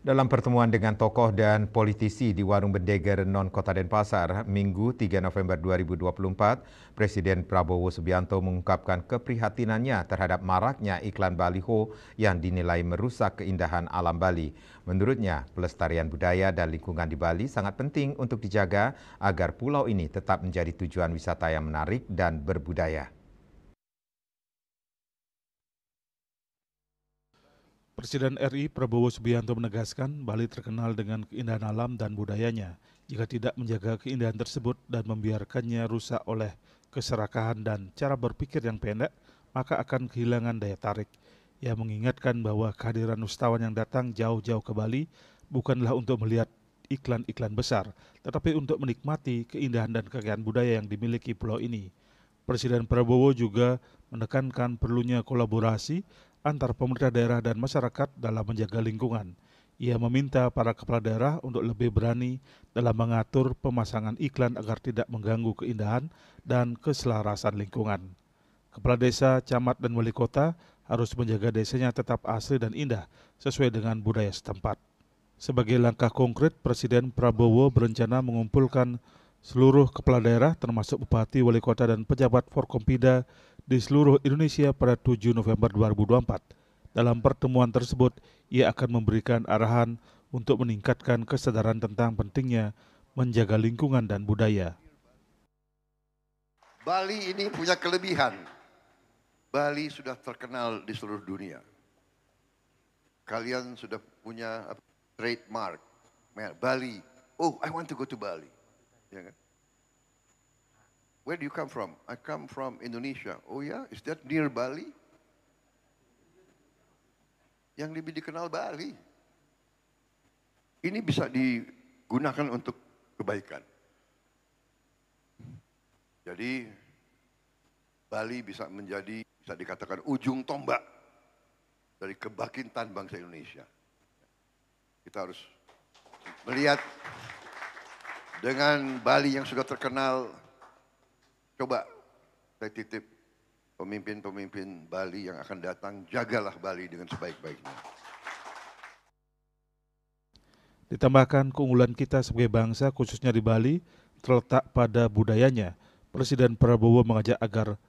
Dalam pertemuan dengan tokoh dan politisi di Warung Bendeger Non Kota Denpasar, Minggu 3 November 2024, Presiden Prabowo Subianto mengungkapkan keprihatinannya terhadap maraknya iklan baliho yang dinilai merusak keindahan alam Bali. Menurutnya, pelestarian budaya dan lingkungan di Bali sangat penting untuk dijaga agar pulau ini tetap menjadi tujuan wisata yang menarik dan berbudaya. Presiden RI Prabowo Subianto menegaskan Bali terkenal dengan keindahan alam dan budayanya. Jika tidak menjaga keindahan tersebut dan membiarkannya rusak oleh keserakahan dan cara berpikir yang pendek, maka akan kehilangan daya tarik. Ia mengingatkan bahwa kehadiran wisatawan yang datang jauh-jauh ke Bali bukanlah untuk melihat iklan-iklan besar, tetapi untuk menikmati keindahan dan kekayaan budaya yang dimiliki pulau ini. Presiden Prabowo juga menekankan perlunya kolaborasi antar pemerintah daerah dan masyarakat dalam menjaga lingkungan. Ia meminta para kepala daerah untuk lebih berani dalam mengatur pemasangan iklan agar tidak mengganggu keindahan dan keselarasan lingkungan. Kepala desa, camat, dan wali kota harus menjaga desanya tetap asri dan indah sesuai dengan budaya setempat. Sebagai langkah konkret, Presiden Prabowo berencana mengumpulkan seluruh kepala daerah termasuk bupati, wali kota, dan pejabat Forkompida di seluruh Indonesia pada 7 November 2024. Dalam pertemuan tersebut, ia akan memberikan arahan untuk meningkatkan kesadaran tentang pentingnya menjaga lingkungan dan budaya. Bali ini punya kelebihan. Bali sudah terkenal di seluruh dunia. Kalian sudah punya trademark. Bali. Oh, I want to go to Bali. Ya kan? Where do you come from? I come from Indonesia. Oh ya, is that near Bali? Yang lebih dikenal Bali. Ini bisa digunakan untuk kebaikan. Jadi Bali bisa dikatakan ujung tombak dari kebangkitan bangsa Indonesia. Kita harus melihat dengan Bali yang sudah terkenal. Coba saya titip pemimpin-pemimpin Bali yang akan datang, jagalah Bali dengan sebaik-baiknya. Ditambahkan keunggulan kita sebagai bangsa khususnya di Bali terletak pada budayanya. Presiden Prabowo mengajak agar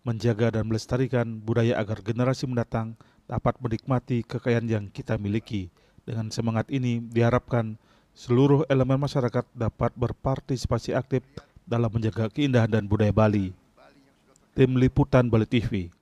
menjaga dan melestarikan budaya agar generasi mendatang dapat menikmati kekayaan yang kita miliki. Dengan semangat ini diharapkan seluruh elemen masyarakat dapat berpartisipasi aktif dalam menjaga keindahan dan budaya Bali. Tim Liputan Bali TV.